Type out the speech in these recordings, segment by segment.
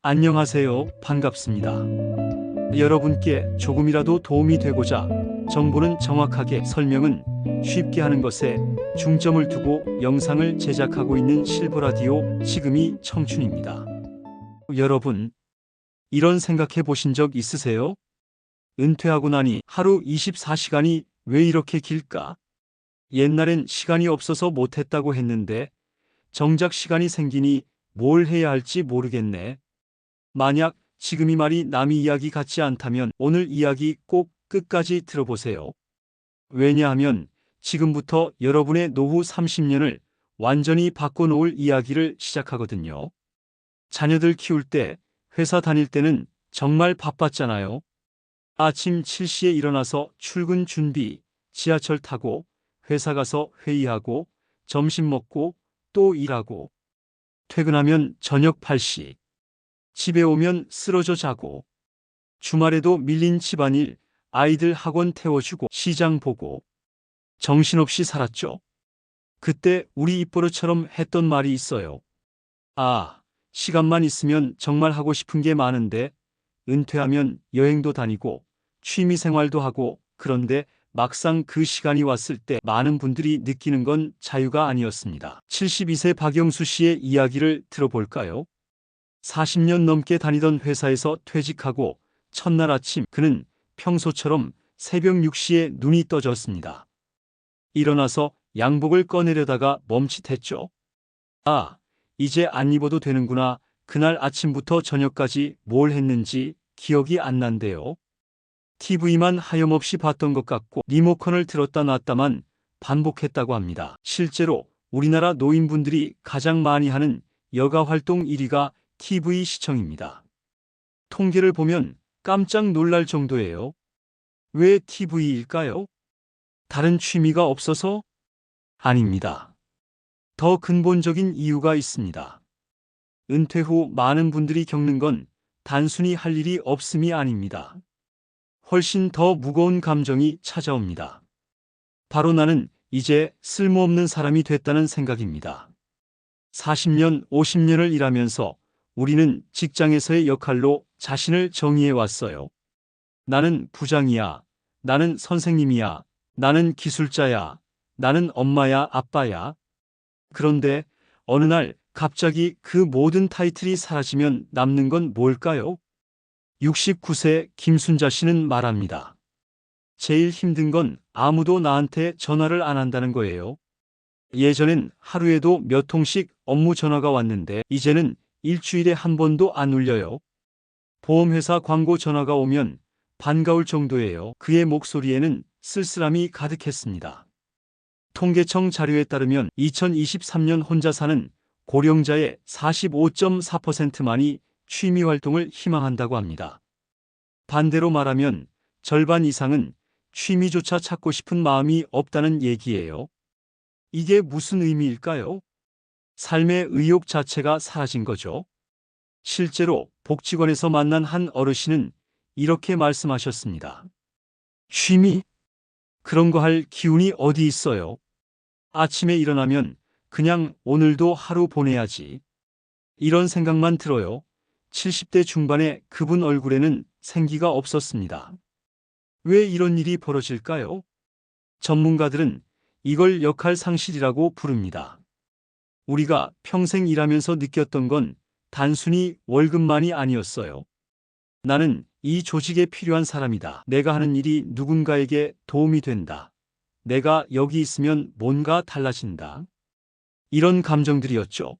안녕하세요. 반갑습니다. 여러분께 조금이라도 도움이 되고자 정보는 정확하게 설명은 쉽게 하는 것에 중점을 두고 영상을 제작하고 있는 실버라디오 지금이 청춘입니다. 여러분, 이런 생각해 보신 적 있으세요? 은퇴하고 나니 하루 24시간이 왜 이렇게 길까? 옛날엔 시간이 없어서 못했다고 했는데 정작 시간이 생기니 뭘 해야 할지 모르겠네. 만약 지금 이 말이 남의 이야기 같지 않다면 오늘 이야기 꼭 끝까지 들어보세요. 왜냐하면 지금부터 여러분의 노후 30년을 완전히 바꿔놓을 이야기를 시작하거든요. 자녀들 키울 때, 회사 다닐 때는 정말 바빴잖아요. 아침 7시에 일어나서 출근 준비, 지하철 타고, 회사 가서 회의하고, 점심 먹고, 또 일하고, 퇴근하면 저녁 8시. 집에 오면 쓰러져 자고, 주말에도 밀린 집안일, 아이들 학원 태워주고, 시장 보고, 정신없이 살았죠. 그때 우리 입버릇처럼 했던 말이 있어요. 아, 시간만 있으면 정말 하고 싶은 게 많은데, 은퇴하면 여행도 다니고, 취미 생활도 하고, 그런데 막상 그 시간이 왔을 때 많은 분들이 느끼는 건 자유가 아니었습니다. 72세 박영수 씨의 이야기를 들어볼까요? 40년 넘게 다니던 회사에서 퇴직하고 첫날 아침 그는 평소처럼 새벽 6시에 눈이 떠졌습니다. 일어나서 양복을 꺼내려다가 멈칫했죠. 아, 이제 안 입어도 되는구나. 그날 아침부터 저녁까지 뭘 했는지 기억이 안 난대요. TV만 하염없이 봤던 것 같고 리모컨을 들었다 놨다만 반복했다고 합니다. 실제로 우리나라 노인분들이 가장 많이 하는 여가 활동 1위가 TV 시청입니다. 통계를 보면 깜짝 놀랄 정도예요. 왜 TV일까요? 다른 취미가 없어서? 아닙니다. 더 근본적인 이유가 있습니다. 은퇴 후 많은 분들이 겪는 건 단순히 할 일이 없음이 아닙니다. 훨씬 더 무거운 감정이 찾아옵니다. 바로 나는 이제 쓸모없는 사람이 됐다는 생각입니다. 40년, 50년을 일하면서 우리는 직장에서의 역할로 자신을 정의해 왔어요. 나는 부장이야. 나는 선생님이야. 나는 기술자야. 나는 엄마야, 아빠야. 그런데 어느 날 갑자기 그 모든 타이틀이 사라지면 남는 건 뭘까요? 69세 김순자 씨는 말합니다. 제일 힘든 건 아무도 나한테 전화를 안 한다는 거예요. 예전엔 하루에도 몇 통씩 업무 전화가 왔는데 이제는 일주일에 한 번도 안 울려요. 보험회사 광고 전화가 오면 반가울 정도예요. 그의 목소리에는 쓸쓸함이 가득했습니다. 통계청 자료에 따르면 2023년 혼자 사는 고령자의 45.4%만이 취미 활동을 희망한다고 합니다. 반대로 말하면 절반 이상은 취미조차 찾고 싶은 마음이 없다는 얘기예요. 이게 무슨 의미일까요? 삶의 의욕 자체가 사라진 거죠. 실제로 복지관에서 만난 한 어르신은 이렇게 말씀하셨습니다. 취미? 그런 거 할 기운이 어디 있어요? 아침에 일어나면 그냥 오늘도 하루 보내야지. 이런 생각만 들어요. 70대 중반의 그분 얼굴에는 생기가 없었습니다. 왜 이런 일이 벌어질까요? 전문가들은 이걸 역할 상실이라고 부릅니다. 우리가 평생 일하면서 느꼈던 건 단순히 월급만이 아니었어요. 나는 이 조직에 필요한 사람이다. 내가 하는 일이 누군가에게 도움이 된다. 내가 여기 있으면 뭔가 달라진다. 이런 감정들이었죠.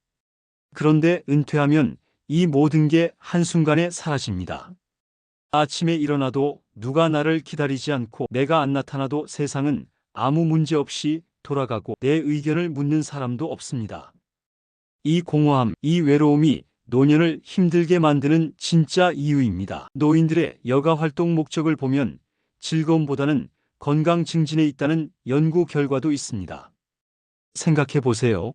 그런데 은퇴하면 이 모든 게 한순간에 사라집니다. 아침에 일어나도 누가 나를 기다리지 않고 내가 안 나타나도 세상은 아무 문제 없이 돌아가고 내 의견을 묻는 사람도 없습니다. 이 공허함, 이 외로움이 노년을 힘들게 만드는 진짜 이유입니다. 노인들의 여가 활동 목적을 보면 즐거움보다는 건강 증진에 있다는 연구 결과도 있습니다. 생각해 보세요.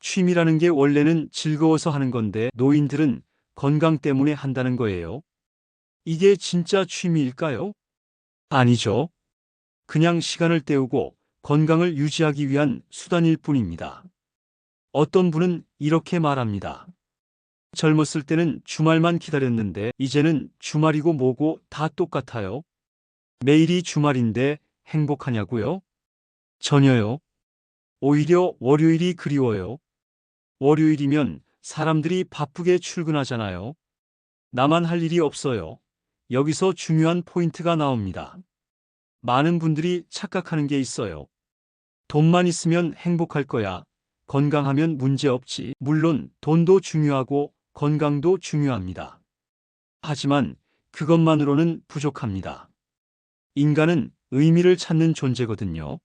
취미라는 게 원래는 즐거워서 하는 건데 노인들은 건강 때문에 한다는 거예요. 이게 진짜 취미일까요? 아니죠. 그냥 시간을 때우고 건강을 유지하기 위한 수단일 뿐입니다. 어떤 분은 이렇게 말합니다. 젊었을 때는 주말만 기다렸는데 이제는 주말이고 뭐고 다 똑같아요. 매일이 주말인데 행복하냐고요? 전혀요. 오히려 월요일이 그리워요. 월요일이면 사람들이 바쁘게 출근하잖아요. 나만 할 일이 없어요. 여기서 중요한 포인트가 나옵니다. 많은 분들이 착각하는 게 있어요. 돈만 있으면 행복할 거야. 건강하면 문제 없지. 물론 돈도 중요하고 건강도 중요합니다. 하지만 그것만으로는 부족합니다. 인간은 의미를 찾는 존재거든요.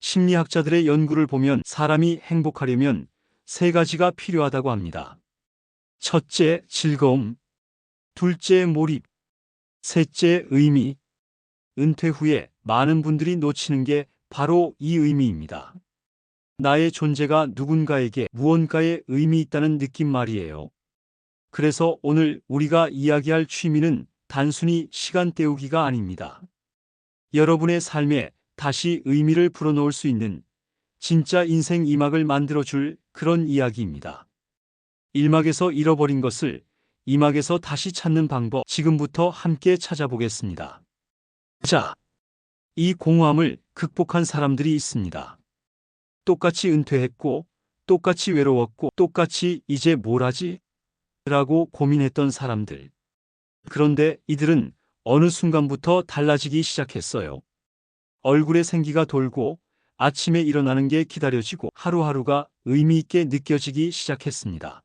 심리학자들의 연구를 보면 사람이 행복하려면 세 가지가 필요하다고 합니다. 첫째, 즐거움. 둘째, 몰입. 셋째, 의미. 은퇴 후에 많은 분들이 놓치는 게 바로 이 의미입니다. 나의 존재가 누군가에게 무언가의 의미 있다는 느낌 말이에요. 그래서 오늘 우리가 이야기할 취미는 단순히 시간 때우기가 아닙니다. 여러분의 삶에 다시 의미를 불어넣을 수 있는 진짜 인생 2막을 만들어줄 그런 이야기입니다. 1막에서 잃어버린 것을 2막에서 다시 찾는 방법 지금부터 함께 찾아보겠습니다. 자, 이 공허함을 극복한 사람들이 있습니다. 똑같이 은퇴했고, 똑같이 외로웠고, 똑같이 이제 뭘 하지? 라고 고민했던 사람들. 그런데 이들은 어느 순간부터 달라지기 시작했어요. 얼굴에 생기가 돌고 아침에 일어나는 게 기다려지고 하루하루가 의미 있게 느껴지기 시작했습니다.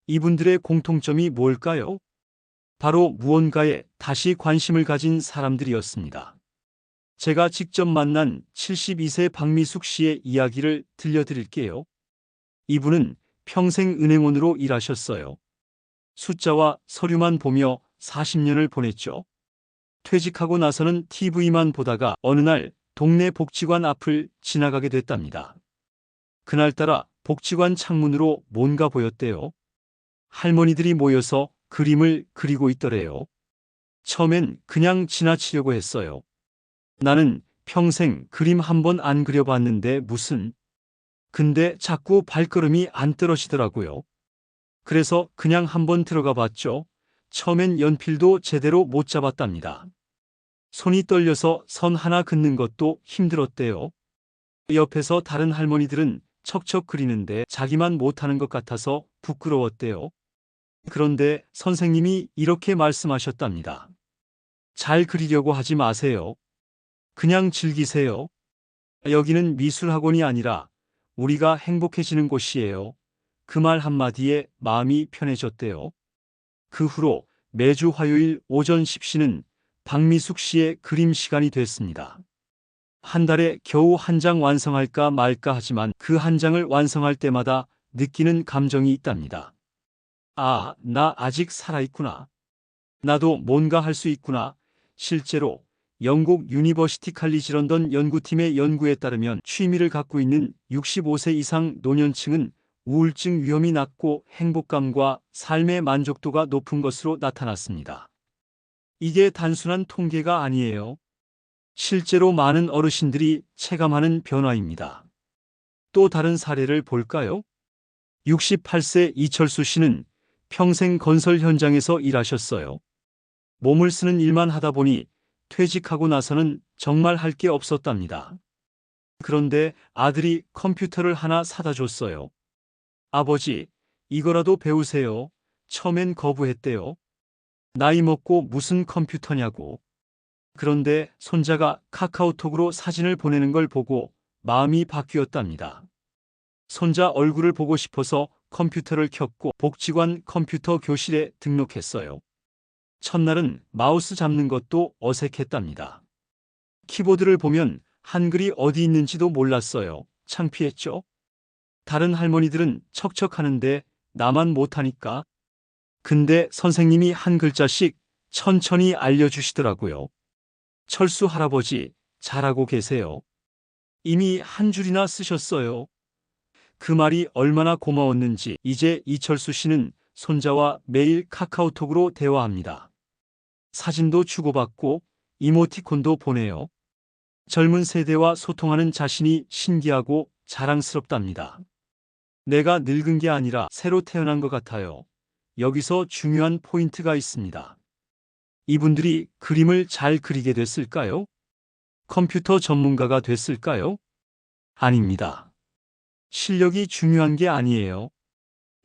이분들의 공통점이 뭘까요? 바로 무언가에 다시 관심을 가진 사람들이었습니다. 제가 직접 만난 72세 박미숙 씨의 이야기를 들려드릴게요. 이분은 평생 은행원으로 일하셨어요. 숫자와 서류만 보며 40년을 보냈죠. 퇴직하고 나서는 TV만 보다가 어느 날 동네 복지관 앞을 지나가게 됐답니다. 그날따라 복지관 창문으로 뭔가 보였대요. 할머니들이 모여서 그림을 그리고 있더래요. 처음엔 그냥 지나치려고 했어요. 나는 평생 그림 한 번 안 그려봤는데 무슨. 근데 자꾸 발걸음이 안 떨어지더라고요. 그래서 그냥 한번 들어가 봤죠. 처음엔 연필도 제대로 못 잡았답니다. 손이 떨려서 선 하나 긋는 것도 힘들었대요. 옆에서 다른 할머니들은 척척 그리는데 자기만 못하는 것 같아서 부끄러웠대요. 그런데 선생님이 이렇게 말씀하셨답니다. 잘 그리려고 하지 마세요. 그냥 즐기세요. 여기는 미술학원이 아니라 우리가 행복해지는 곳이에요. 그 말 한마디에 마음이 편해졌대요. 그 후로 매주 화요일 오전 10시는 박미숙 씨의 그림 시간이 됐습니다. 한 달에 겨우 한 장 완성할까 말까 하지만 그 한 장을 완성할 때마다 느끼는 감정이 있답니다. 아, 나 아직 살아있구나. 나도 뭔가 할 수 있구나. 실제로 영국 유니버시티 칼리지 런던 연구팀의 연구에 따르면 취미를 갖고 있는 65세 이상 노년층은 우울증 위험이 낮고 행복감과 삶의 만족도가 높은 것으로 나타났습니다. 이게 단순한 통계가 아니에요. 실제로 많은 어르신들이 체감하는 변화입니다. 또 다른 사례를 볼까요? 68세 이철수 씨는 평생 건설 현장에서 일하셨어요. 몸을 쓰는 일만 하다 보니 퇴직하고 나서는 정말 할 게 없었답니다. 그런데 아들이 컴퓨터를 하나 사다 줬어요. 아버지, 이거라도 배우세요. 처음엔 거부했대요. 나이 먹고 무슨 컴퓨터냐고. 그런데 손자가 카카오톡으로 사진을 보내는 걸 보고 마음이 바뀌었답니다. 손자 얼굴을 보고 싶어서 컴퓨터를 켰고 복지관 컴퓨터 교실에 등록했어요. 첫날은 마우스 잡는 것도 어색했답니다. 키보드를 보면 한글이 어디 있는지도 몰랐어요. 창피했죠? 다른 할머니들은 척척하는데 나만 못하니까. 근데 선생님이 한 글자씩 천천히 알려주시더라고요. 철수 할아버지, 잘하고 계세요. 이미 한 줄이나 쓰셨어요. 그 말이 얼마나 고마웠는지 이제 이철수 씨는 손자와 매일 카카오톡으로 대화합니다. 사진도 주고받고 이모티콘도 보내요. 젊은 세대와 소통하는 자신이 신기하고 자랑스럽답니다. 내가 늙은 게 아니라 새로 태어난 것 같아요. 여기서 중요한 포인트가 있습니다. 이분들이 그림을 잘 그리게 됐을까요? 컴퓨터 전문가가 됐을까요? 아닙니다. 실력이 중요한 게 아니에요.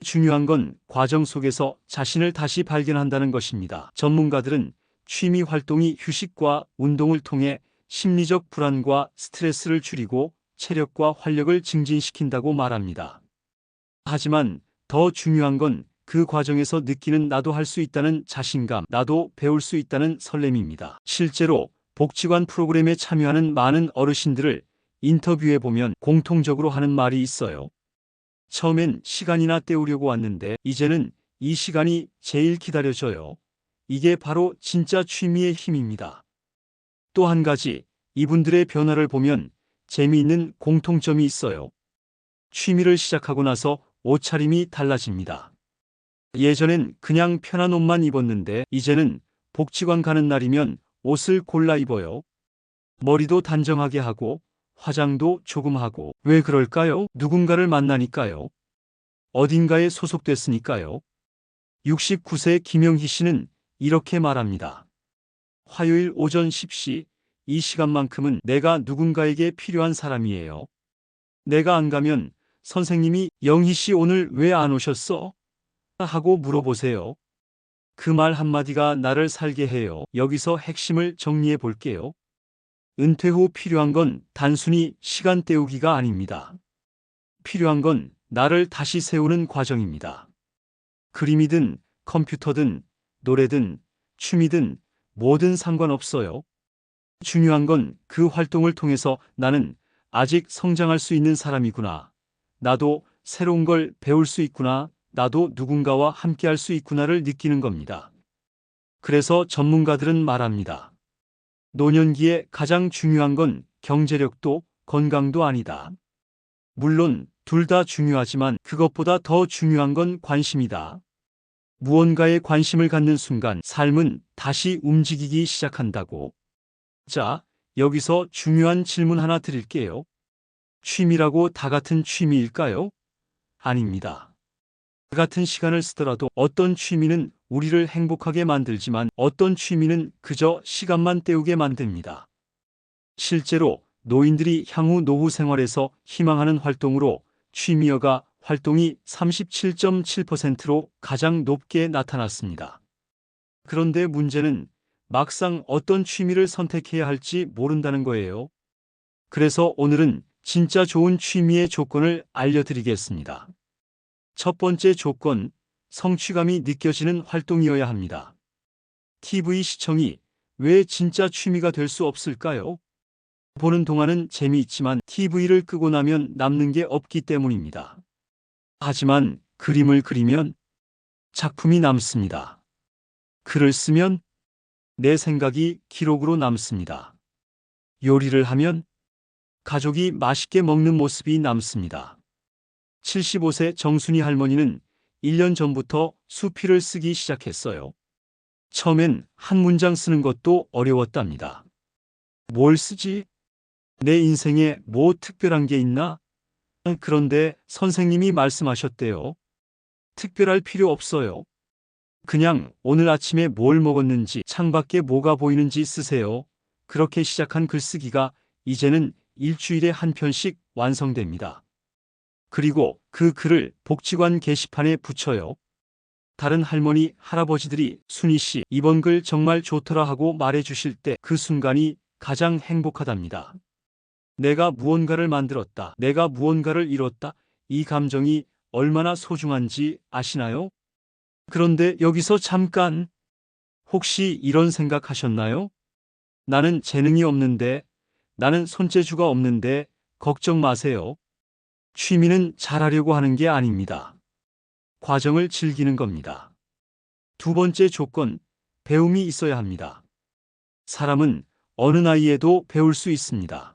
중요한 건 과정 속에서 자신을 다시 발견한다는 것입니다. 전문가들은 취미 활동이 휴식과 운동을 통해 심리적 불안과 스트레스를 줄이고 체력과 활력을 증진시킨다고 말합니다. 하지만 더 중요한 건 그 과정에서 느끼는 나도 할 수 있다는 자신감, 나도 배울 수 있다는 설렘입니다. 실제로 복지관 프로그램에 참여하는 많은 어르신들을 인터뷰해 보면 공통적으로 하는 말이 있어요. 처음엔 시간이나 때우려고 왔는데 이제는 이 시간이 제일 기다려져요. 이게 바로 진짜 취미의 힘입니다. 또 한 가지, 이분들의 변화를 보면 재미있는 공통점이 있어요. 취미를 시작하고 나서 옷차림이 달라집니다. 예전엔 그냥 편한 옷만 입었는데 이제는 복지관 가는 날이면 옷을 골라 입어요. 머리도 단정하게 하고 화장도 조금 하고. 왜 그럴까요? 누군가를 만나니까요. 어딘가에 소속됐으니까요. 69세 김영희 씨는 이렇게 말합니다. 화요일 오전 10시, 이 시간만큼은 내가 누군가에게 필요한 사람이에요. 내가 안 가면 선생님이 영희 씨 오늘 왜 안 오셨어? 하고 물어보세요. 그 말 한마디가 나를 살게 해요. 여기서 핵심을 정리해 볼게요. 은퇴 후 필요한 건 단순히 시간 때우기가 아닙니다. 필요한 건 나를 다시 세우는 과정입니다. 그림이든 컴퓨터든 노래든 취미든 뭐든 상관없어요. 중요한 건 그 활동을 통해서 나는 아직 성장할 수 있는 사람이구나. 나도 새로운 걸 배울 수 있구나. 나도 누군가와 함께할 수 있구나를 느끼는 겁니다. 그래서 전문가들은 말합니다. 노년기에 가장 중요한 건 경제력도 건강도 아니다. 물론 둘 다 중요하지만 그것보다 더 중요한 건 관심이다. 무언가에 관심을 갖는 순간 삶은 다시 움직이기 시작한다고. 자, 여기서 중요한 질문 하나 드릴게요. 취미라고 다 같은 취미일까요? 아닙니다. 같은 시간을 쓰더라도 어떤 취미는 우리를 행복하게 만들지만 어떤 취미는 그저 시간만 때우게 만듭니다. 실제로 노인들이 향후 노후 생활에서 희망하는 활동으로 취미여가 활동이 37.7%로 가장 높게 나타났습니다. 그런데 문제는 막상 어떤 취미를 선택해야 할지 모른다는 거예요. 그래서 오늘은 진짜 좋은 취미의 조건을 알려드리겠습니다. 첫 번째 조건, 성취감이 느껴지는 활동이어야 합니다. TV 시청이 왜 진짜 취미가 될 수 없을까요? 보는 동안은 재미있지만 TV를 끄고 나면 남는 게 없기 때문입니다. 하지만 그림을 그리면 작품이 남습니다. 글을 쓰면 내 생각이 기록으로 남습니다. 요리를 하면 가족이 맛있게 먹는 모습이 남습니다. 75세 정순이 할머니는 1년 전부터 수필을 쓰기 시작했어요. 처음엔 한 문장 쓰는 것도 어려웠답니다. 뭘 쓰지? 내 인생에 뭐 특별한 게 있나? 그런데 선생님이 말씀하셨대요. 특별할 필요 없어요. 그냥 오늘 아침에 뭘 먹었는지, 창밖에 뭐가 보이는지 쓰세요. 그렇게 시작한 글쓰기가 이제는 일주일에 한 편씩 완성됩니다. 그리고 그 글을 복지관 게시판에 붙여요. 다른 할머니, 할아버지들이 순희 씨, 이번 글 정말 좋더라 하고 말해 주실 때 그 순간이 가장 행복하답니다. 내가 무언가를 만들었다. 내가 무언가를 이뤘다. 이 감정이 얼마나 소중한지 아시나요? 그런데 여기서 잠깐, 혹시 이런 생각 하셨나요? 나는 재능이 없는데, 나는 손재주가 없는데, 걱정 마세요. 취미는 잘하려고 하는 게 아닙니다. 과정을 즐기는 겁니다. 두 번째 조건, 배움이 있어야 합니다. 사람은 어느 나이에도 배울 수 있습니다.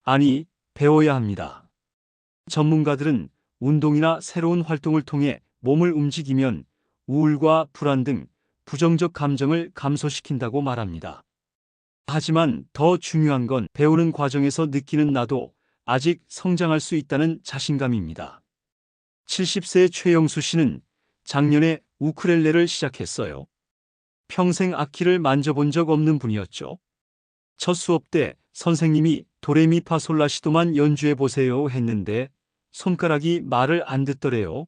아니, 배워야 합니다. 전문가들은 운동이나 새로운 활동을 통해 몸을 움직이면 우울과 불안 등 부정적 감정을 감소시킨다고 말합니다. 하지만 더 중요한 건 배우는 과정에서 느끼는 나도 아직 성장할 수 있다는 자신감입니다. 70세 최영수 씨는 작년에 우쿨렐레를 시작했어요. 평생 악기를 만져본 적 없는 분이었죠. 첫 수업 때 선생님이 도레미파솔라시도만 연주해 보세요 했는데 손가락이 말을 안 듣더래요.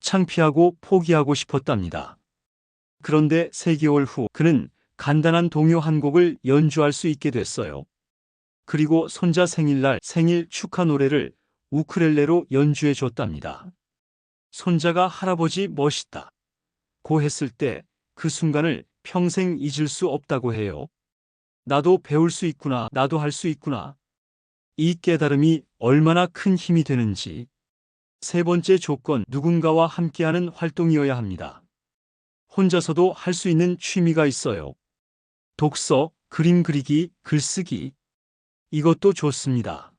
창피하고 포기하고 싶었답니다. 그런데 3개월 후 그는 간단한 동요 한 곡을 연주할 수 있게 됐어요. 그리고 손자 생일날 생일 축하 노래를 우쿨렐레로 연주해 줬답니다. 손자가 할아버지 멋있다 고 했을 때 그 순간을 평생 잊을 수 없다고 해요. 나도 배울 수 있구나, 나도 할 수 있구나. 이 깨달음이 얼마나 큰 힘이 되는지. 3번째 조건, 누군가와 함께하는 활동이어야 합니다. 혼자서도 할 수 있는 취미가 있어요. 독서, 그림 그리기, 글쓰기. 이것도 좋습니다.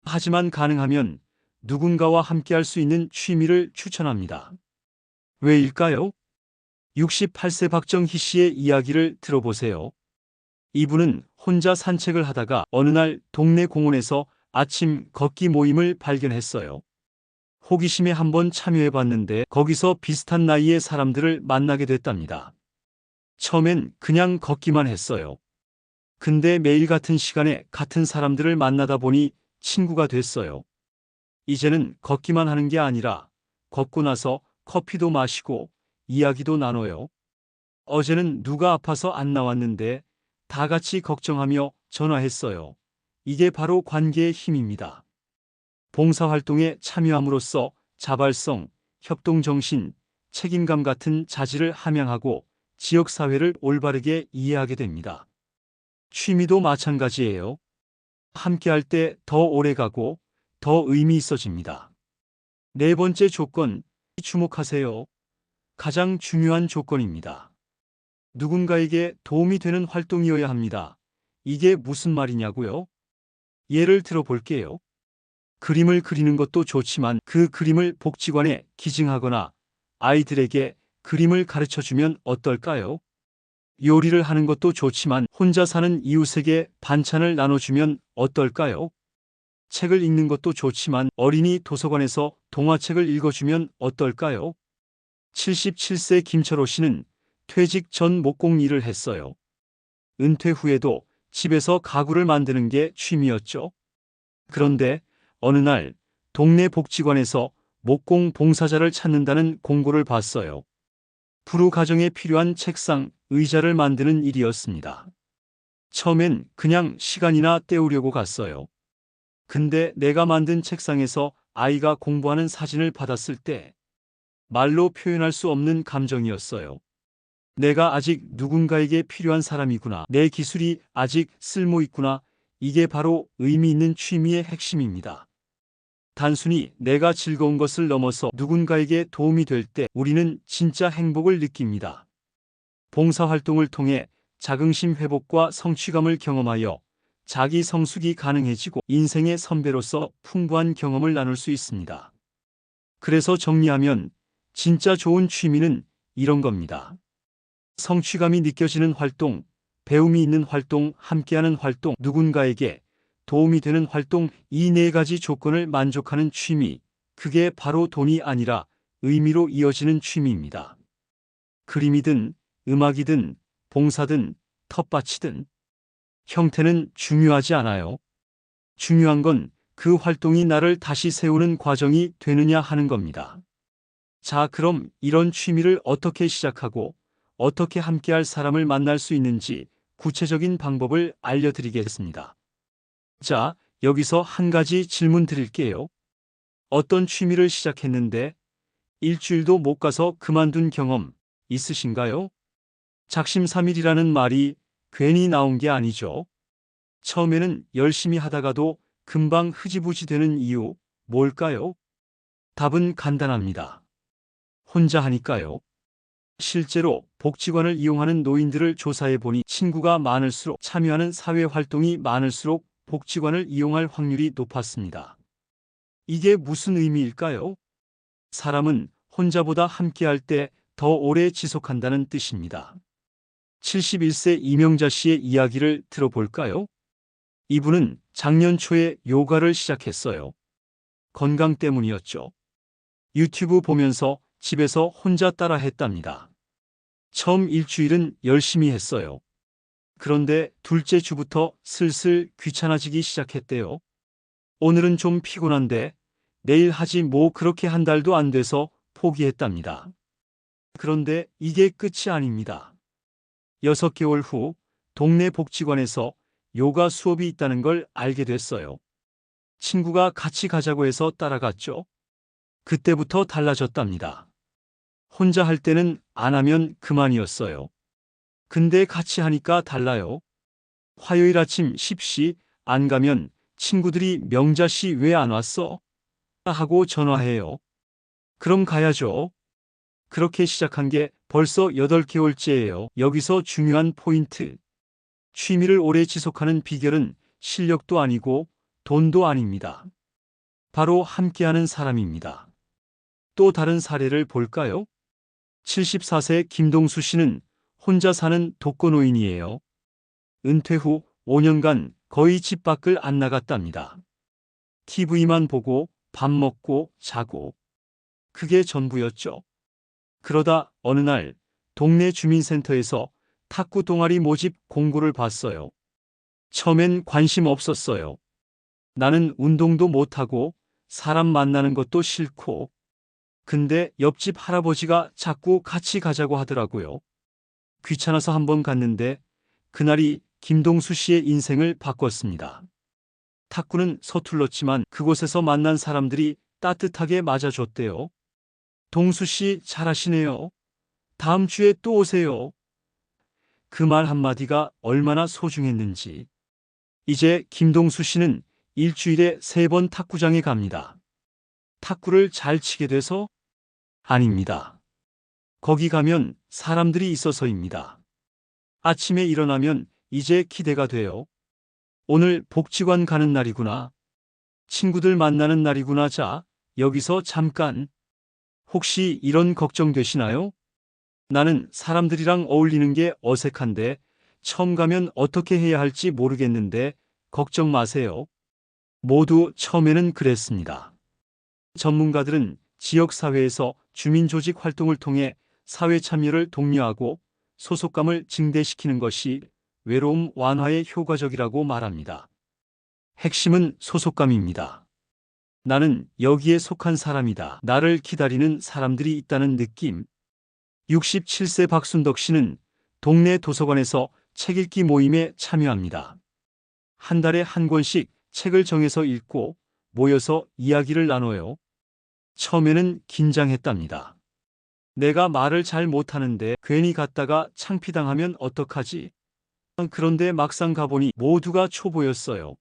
하지만 가능하면 누군가와 함께할 수 있는 취미를 추천합니다. 왜일까요? 68세 박정희 씨의 이야기를 들어보세요. 이분은 혼자 산책을 하다가 어느 날 동네 공원에서 아침 걷기 모임을 발견했어요. 호기심에 한번 참여해봤는데 거기서 비슷한 나이의 사람들을 만나게 됐답니다. 처음엔 그냥 걷기만 했어요. 근데 매일 같은 시간에 같은 사람들을 만나다 보니 친구가 됐어요. 이제는 걷기만 하는 게 아니라 걷고 나서 커피도 마시고 이야기도 나눠요. 어제는 누가 아파서 안 나왔는데 다 같이 걱정하며 전화했어요. 이게 바로 관계의 힘입니다. 봉사활동에 참여함으로써 자발성, 협동정신, 책임감 같은 자질을 함양하고 지역사회를 올바르게 이해하게 됩니다. 취미도 마찬가지예요. 함께할 때 더 오래가고 더 의미 있어집니다. 4번째 조건, 주목하세요. 가장 중요한 조건입니다. 누군가에게 도움이 되는 활동이어야 합니다. 이게 무슨 말이냐고요? 예를 들어 볼게요. 그림을 그리는 것도 좋지만 그 그림을 복지관에 기증하거나 아이들에게 그림을 가르쳐주면 어떨까요? 요리를 하는 것도 좋지만 혼자 사는 이웃에게 반찬을 나눠주면 어떨까요? 책을 읽는 것도 좋지만 어린이 도서관에서 동화책을 읽어주면 어떨까요? 77세 김철호 씨는 퇴직 전 목공 일을 했어요. 은퇴 후에도 집에서 가구를 만드는 게 취미였죠. 그런데 어느 날 동네 복지관에서 목공 봉사자를 찾는다는 공고를 봤어요. 부루 가정에 필요한 책상, 의자를 만드는 일이었습니다. 처음엔 그냥 시간이나 때우려고 갔어요. 근데 내가 만든 책상에서 아이가 공부하는 사진을 받았을 때 말로 표현할 수 없는 감정이었어요. 내가 아직 누군가에게 필요한 사람이구나. 내 기술이 아직 쓸모 있구나. 이게 바로 의미 있는 취미의 핵심입니다. 단순히 내가 즐거운 것을 넘어서 누군가에게 도움이 될 때 우리는 진짜 행복을 느낍니다. 봉사활동을 통해 자긍심 회복과 성취감을 경험하여 자기 성숙이 가능해지고 인생의 선배로서 풍부한 경험을 나눌 수 있습니다. 그래서 정리하면 진짜 좋은 취미는 이런 겁니다. 성취감이 느껴지는 활동, 배움이 있는 활동, 함께하는 활동, 누군가에게 도움이 되는 활동, 이 4가지 조건을 만족하는 취미, 그게 바로 돈이 아니라 의미로 이어지는 취미입니다. 그림이든 음악이든 봉사든 텃밭이든 형태는 중요하지 않아요. 중요한 건 그 활동이 나를 다시 세우는 과정이 되느냐 하는 겁니다. 자, 그럼 이런 취미를 어떻게 시작하고 어떻게 함께할 사람을 만날 수 있는지 구체적인 방법을 알려드리겠습니다. 자, 여기서 한 가지 질문 드릴게요. 어떤 취미를 시작했는데 일주일도 못 가서 그만둔 경험 있으신가요? 작심삼일이라는 말이 괜히 나온 게 아니죠. 처음에는 열심히 하다가도 금방 흐지부지 되는 이유 뭘까요? 답은 간단합니다. 혼자 하니까요. 실제로 복지관을 이용하는 노인들을 조사해 보니 친구가 많을수록 참여하는 사회활동이 많을수록 복지관을 이용할 확률이 높았습니다. 이게 무슨 의미일까요? 사람은 혼자보다 함께할 때 더 오래 지속한다는 뜻입니다. 71세 이명자 씨의 이야기를 들어볼까요? 이분은 작년 초에 요가를 시작했어요. 건강 때문이었죠. 유튜브 보면서 집에서 혼자 따라 했답니다. 처음 일주일은 열심히 했어요. 그런데 둘째 주부터 슬슬 귀찮아지기 시작했대요. 오늘은 좀 피곤한데 내일 하지 뭐 그렇게 한 달도 안 돼서 포기했답니다. 그런데 이게 끝이 아닙니다. 6개월 후 동네 복지관에서 요가 수업이 있다는 걸 알게 됐어요. 친구가 같이 가자고 해서 따라갔죠. 그때부터 달라졌답니다. 혼자 할 때는 안 하면 그만이었어요. 근데 같이 하니까 달라요. 화요일 아침 10시 안 가면 친구들이 명자씨 왜 안 왔어? 하고 전화해요. 그럼 가야죠. 그렇게 시작한 게 벌써 8개월째예요. 여기서 중요한 포인트. 취미를 오래 지속하는 비결은 실력도 아니고 돈도 아닙니다. 바로 함께하는 사람입니다. 또 다른 사례를 볼까요? 74세 김동수 씨는 혼자 사는 독거노인이에요. 은퇴 후 5년간 거의 집 밖을 안 나갔답니다. TV만 보고 밥 먹고 자고. 그게 전부였죠. 그러다 어느 날 동네 주민센터에서 탁구 동아리 모집 공고를 봤어요. 처음엔 관심 없었어요. 나는 운동도 못하고 사람 만나는 것도 싫고. 근데 옆집 할아버지가 자꾸 같이 가자고 하더라고요. 귀찮아서 한번 갔는데 그날이 김동수 씨의 인생을 바꿨습니다. 탁구는 서툴렀지만 그곳에서 만난 사람들이 따뜻하게 맞아줬대요. 동수 씨 잘하시네요. 다음 주에 또 오세요. 그 말 한마디가 얼마나 소중했는지. 이제 김동수 씨는 일주일에 3번 탁구장에 갑니다. 탁구를 잘 치게 돼서? 아닙니다. 거기 가면 사람들이 있어서입니다. 아침에 일어나면 이제 기대가 돼요. 오늘 복지관 가는 날이구나. 친구들 만나는 날이구나. 자, 여기서 잠깐. 혹시 이런 걱정 되시나요? 나는 사람들이랑 어울리는 게 어색한데 처음 가면 어떻게 해야 할지 모르겠는데 걱정 마세요. 모두 처음에는 그랬습니다. 전문가들은 지역사회에서 주민조직 활동을 통해 사회 참여를 독려하고 소속감을 증대시키는 것이 외로움 완화에 효과적이라고 말합니다. 핵심은 소속감입니다. 나는 여기에 속한 사람이다. 나를 기다리는 사람들이 있다는 느낌. 67세 박순덕 씨는 동네 도서관에서 책 읽기 모임에 참여합니다. 한 달에 한 권씩 책을 정해서 읽고 모여서 이야기를 나눠요. 처음에는 긴장했답니다. 내가 말을 잘 못하는데 괜히 갔다가 창피당하면 어떡하지? 그런데 막상 가보니 모두가 초보였어요.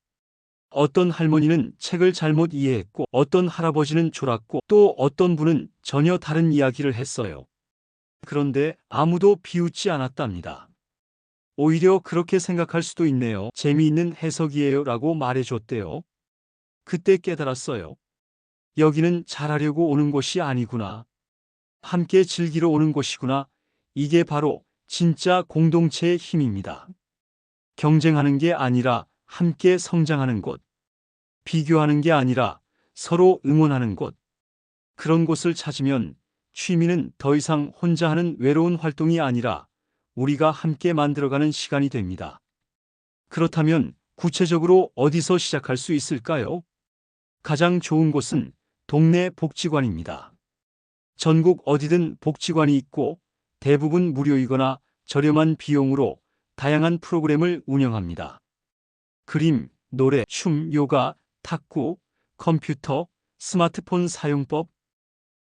어떤 할머니는 책을 잘못 이해했고 어떤 할아버지는 졸았고 또 어떤 분은 전혀 다른 이야기를 했어요. 그런데 아무도 비웃지 않았답니다. 오히려 그렇게 생각할 수도 있네요. 재미있는 해석이에요 라고 말해줬대요. 그때 깨달았어요. 여기는 잘하려고 오는 곳이 아니구나. 함께 즐기러 오는 곳이구나. 이게 바로 진짜 공동체의 힘입니다. 경쟁하는 게 아니라 함께 성장하는 곳. 비교하는 게 아니라 서로 응원하는 곳. 그런 곳을 찾으면 취미는 더 이상 혼자 하는 외로운 활동이 아니라 우리가 함께 만들어가는 시간이 됩니다. 그렇다면 구체적으로 어디서 시작할 수 있을까요? 가장 좋은 곳은 동네 복지관입니다. 전국 어디든 복지관이 있고 대부분 무료이거나 저렴한 비용으로 다양한 프로그램을 운영합니다. 그림, 노래, 춤, 요가, 탁구, 컴퓨터, 스마트폰 사용법.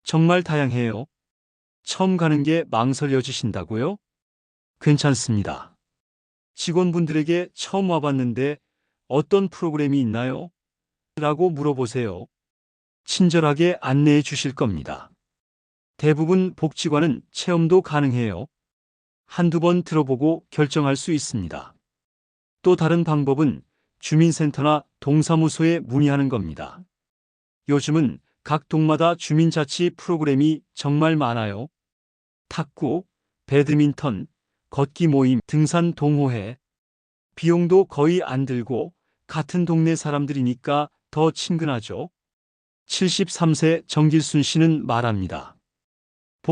정말 다양해요. 처음 가는 게 망설여지신다고요? 괜찮습니다. 직원분들에게 처음 와봤는데 어떤 프로그램이 있나요? 라고 물어보세요. 친절하게 안내해 주실 겁니다. 대부분 복지관은 체험도 가능해요. 한두 번 들어보고 결정할 수 있습니다. 또 다른 방법은 주민센터나 동사무소에 문의하는 겁니다. 요즘은 각 동마다 주민자치 프로그램이 정말 많아요. 탁구, 배드민턴, 걷기 모임, 등산 동호회. 비용도 거의 안 들고 같은 동네 사람들이니까 더 친근하죠. 73세 정길순 씨는 말합니다.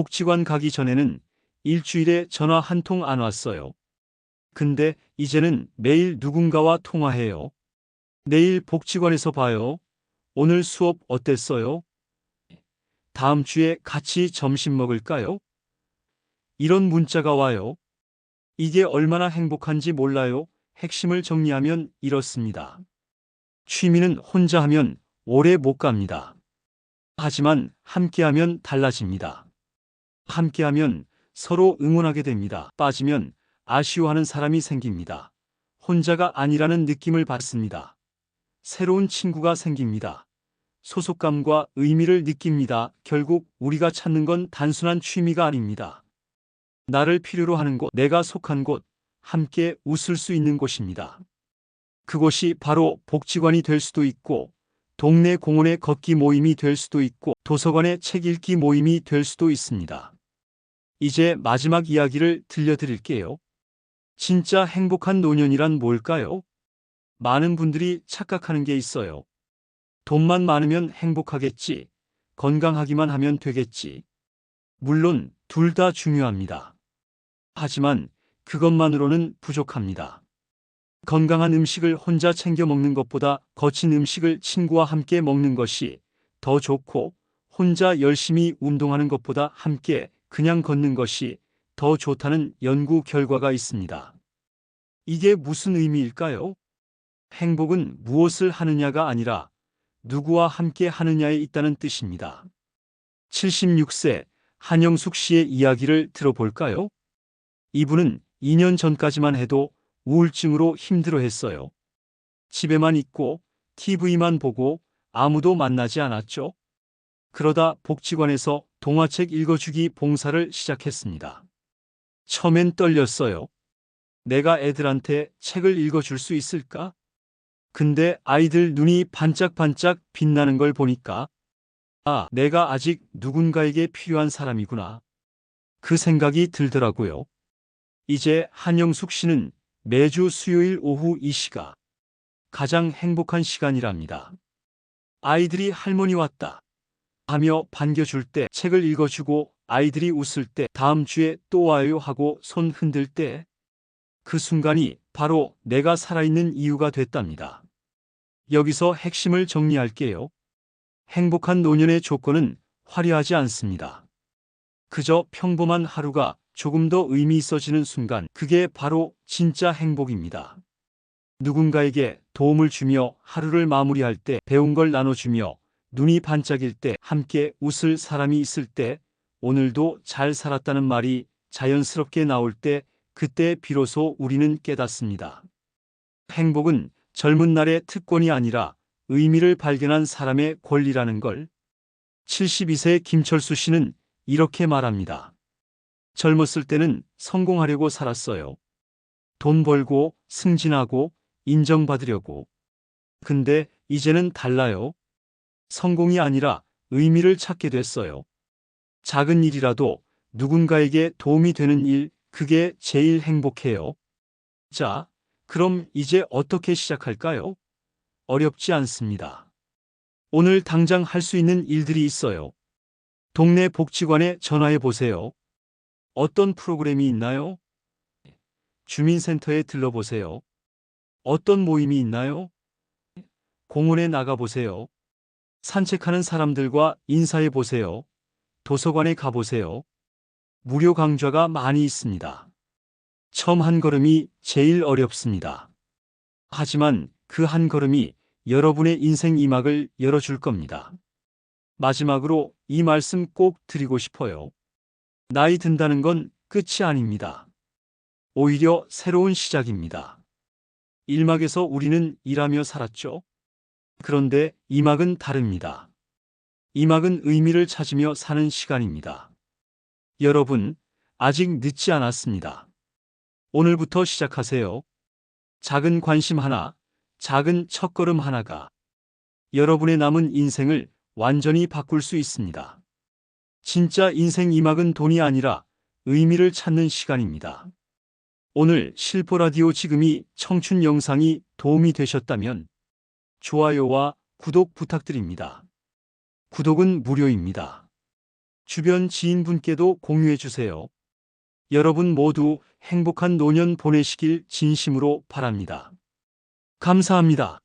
복지관 가기 전에는 일주일에 전화 한 통 안 왔어요. 근데 이제는 매일 누군가와 통화해요. 내일 복지관에서 봐요. 오늘 수업 어땠어요? 다음 주에 같이 점심 먹을까요? 이런 문자가 와요. 이게 얼마나 행복한지 몰라요. 핵심을 정리하면 이렇습니다. 취미는 혼자 하면 오래 못 갑니다. 하지만 함께하면 달라집니다. 함께하면 서로 응원하게 됩니다. 빠지면 아쉬워하는 사람이 생깁니다. 혼자가 아니라는 느낌을 받습니다. 새로운 친구가 생깁니다. 소속감과 의미를 느낍니다. 결국 우리가 찾는 건 단순한 취미가 아닙니다. 나를 필요로 하는 곳, 내가 속한 곳, 함께 웃을 수 있는 곳입니다. 그곳이 바로 복지관이 될 수도 있고, 동네 공원의 걷기 모임이 될 수도 있고, 도서관의 책 읽기 모임이 될 수도 있습니다. 이제 마지막 이야기를 들려드릴게요. 진짜 행복한 노년이란 뭘까요? 많은 분들이 착각하는 게 있어요. 돈만 많으면 행복하겠지. 건강하기만 하면 되겠지. 물론 둘 다 중요합니다. 하지만 그것만으로는 부족합니다. 건강한 음식을 혼자 챙겨 먹는 것보다 거친 음식을 친구와 함께 먹는 것이 더 좋고, 혼자 열심히 운동하는 것보다 함께 그냥 걷는 것이 더 좋다는 연구 결과가 있습니다. 이게 무슨 의미일까요? 행복은 무엇을 하느냐가 아니라 누구와 함께 하느냐에 있다는 뜻입니다. 76세 한영숙 씨의 이야기를 들어볼까요? 이분은 2년 전까지만 해도 우울증으로 힘들어했어요. 집에만 있고 TV만 보고 아무도 만나지 않았죠. 그러다 복지관에서 동화책 읽어주기 봉사를 시작했습니다. 처음엔 떨렸어요. 내가 애들한테 책을 읽어줄 수 있을까? 근데 아이들 눈이 반짝반짝 빛나는 걸 보니까, 아, 내가 아직 누군가에게 필요한 사람이구나. 그 생각이 들더라고요. 이제 한영숙 씨는 매주 수요일 오후 이 시가 가장 행복한 시간이랍니다. 아이들이 할머니 왔다 하며 반겨줄 때, 책을 읽어주고 아이들이 웃을 때, 다음 주에 또 와요 하고 손 흔들 때, 그 순간이 바로 내가 살아있는 이유가 됐답니다. 여기서 핵심을 정리할게요. 행복한 노년의 조건은 화려하지 않습니다. 그저 평범한 하루가 조금 더 의미 있어지는 순간, 그게 바로 진짜 행복입니다. 누군가에게 도움을 주며 하루를 마무리할 때, 배운 걸 나눠주며 눈이 반짝일 때, 함께 웃을 사람이 있을 때, 오늘도 잘 살았다는 말이 자연스럽게 나올 때, 그때 비로소 우리는 깨닫습니다. 행복은 젊은 날의 특권이 아니라 의미를 발견한 사람의 권리라는 걸. 72세 김철수 씨는 이렇게 말합니다. 젊었을 때는 성공하려고 살았어요. 돈 벌고 승진하고 인정받으려고. 근데 이제는 달라요. 성공이 아니라 의미를 찾게 됐어요. 작은 일이라도 누군가에게 도움이 되는 일, 그게 제일 행복해요. 자, 그럼 이제 어떻게 시작할까요? 어렵지 않습니다. 오늘 당장 할 수 있는 일들이 있어요. 동네 복지관에 전화해 보세요. 어떤 프로그램이 있나요? 주민센터에 들러보세요. 어떤 모임이 있나요? 공원에 나가보세요. 산책하는 사람들과 인사해 보세요. 도서관에 가보세요. 무료 강좌가 많이 있습니다. 처음 한 걸음이 제일 어렵습니다. 하지만 그 한 걸음이 여러분의 인생 이막을 열어줄 겁니다. 마지막으로 이 말씀 꼭 드리고 싶어요. 나이 든다는 건 끝이 아닙니다. 오히려 새로운 시작입니다. 1막에서 우리는 일하며 살았죠. 그런데 2막은 다릅니다. 2막은 의미를 찾으며 사는 시간입니다. 여러분, 아직 늦지 않았습니다. 오늘부터 시작하세요. 작은 관심 하나, 작은 첫걸음 하나가 여러분의 남은 인생을 완전히 바꿀 수 있습니다. 진짜 인생 2막은 돈이 아니라 의미를 찾는 시간입니다. 오늘 실포라디오 지금이 청춘 영상이 도움이 되셨다면 좋아요와 구독 부탁드립니다. 구독은 무료입니다. 주변 지인분께도 공유해 주세요. 여러분 모두 행복한 노년 보내시길 진심으로 바랍니다. 감사합니다.